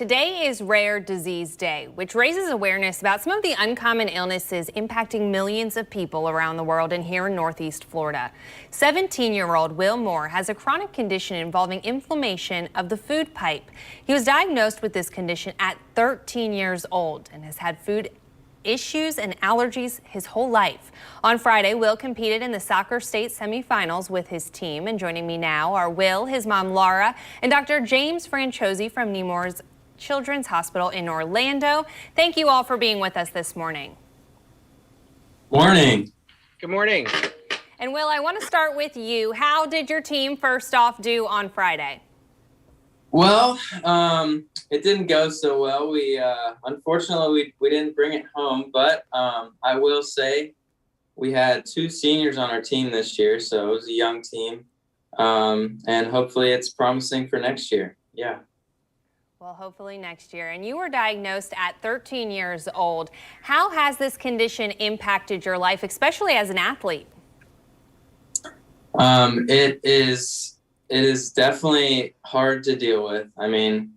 Today is Rare Disease Day, which raises awareness about some of the uncommon illnesses impacting millions of people around the world and here in Northeast Florida. 17-year-old Will Moore has a chronic condition involving inflammation of the food pipe. He was diagnosed with this condition at 13 years old and has had food issues and allergies his whole life. On Friday, Will competed in the soccer state semifinals with his team. And joining me now are Will, his mom Laura, and Dr. James Franciosi from Nemours Children's Hospital in Orlando. Thank you all for being with us this morning. Morning. Good morning. And Will, I want to start with you. How did your team first off do on Friday? Well, it didn't go so well. We unfortunately we didn't bring it home, but I will say we had two seniors on our team this year, so it was a young team, and hopefully it's promising for next year. Yeah. Well, hopefully next year. And you were diagnosed at 13 years old. How has this condition impacted your life, especially as an athlete? It is definitely hard to deal with. I mean,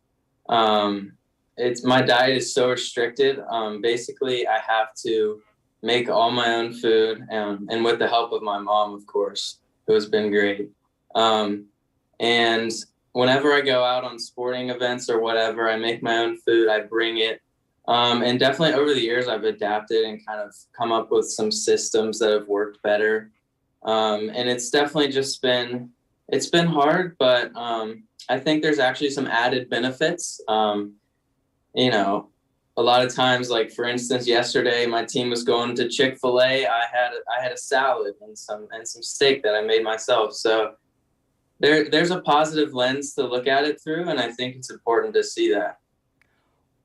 it's my diet is so restricted. Basically, I have to make all my own food, and with the help of my mom, of course, who has been great. And whenever I go out on sporting events or whatever, I make my own food, I bring it. And definitely over the years, I've adapted and kind of come up with some systems that have worked better. And it's definitely just it's been hard, but I think there's actually some added benefits. You know, a lot of times, like for instance, yesterday, my team was going to Chick-fil-A. I had a salad and some steak that I made myself. So there's a positive lens to look at it through, and I think it's important to see that.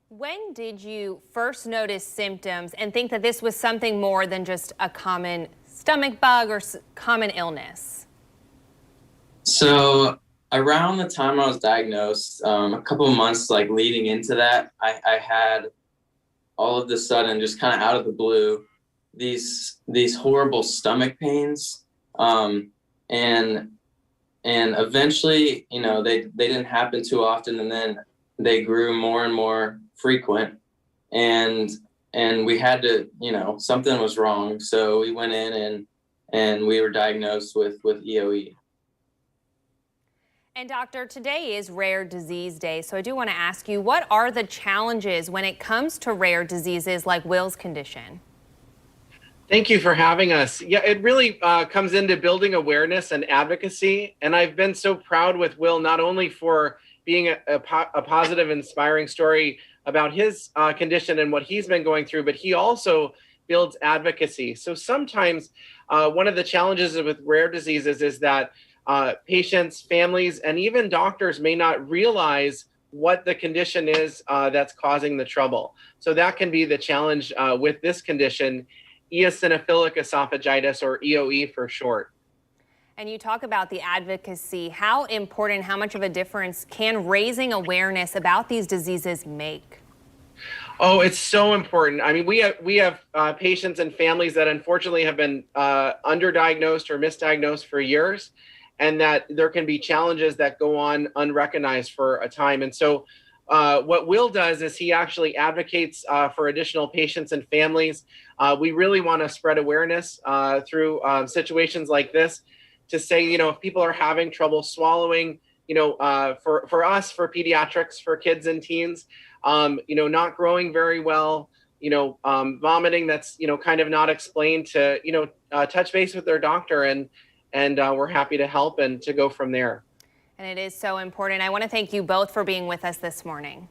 When did you first notice symptoms and think that this was something more than just a common stomach bug or common illness? So around the time I was diagnosed, a couple of months like leading into that, I had all of a sudden, just kind of out of the blue, these horrible stomach pains, and eventually, you know, they didn't happen too often, and then they grew more and more frequent, and we had to, you know, something was wrong. So we went in and we were diagnosed with EOE. And doctor, today is Rare Disease Day, so I do want to ask you, what are the challenges when it comes to rare diseases like Will's condition? Thank you for having us. Yeah, it really comes into building awareness and advocacy. And I've been so proud with Will, not only for being a positive, inspiring story about his condition and what he's been going through, but he also builds advocacy. So sometimes one of the challenges with rare diseases is that patients, families, and even doctors may not realize what the condition is that's causing the trouble. So that can be the challenge with this condition, eosinophilic esophagitis, or EOE for short. And you talk about the advocacy. How important, how much of a difference can raising awareness about these diseases make? Oh, it's so important. I mean, we have patients and families that unfortunately have been underdiagnosed or misdiagnosed for years, and that there can be challenges that go on unrecognized for a time. And so what Will does is he actually advocates for additional patients and families. We really want to spread awareness through situations like this to say, you know, if people are having trouble swallowing, you know, for us, for pediatrics, for kids and teens, you know, not growing very well, you know, vomiting that's, you know, kind of not explained, to, you know, touch base with their doctor, and we're happy to help and to go from there. And it is so important. I want to thank you both for being with us this morning.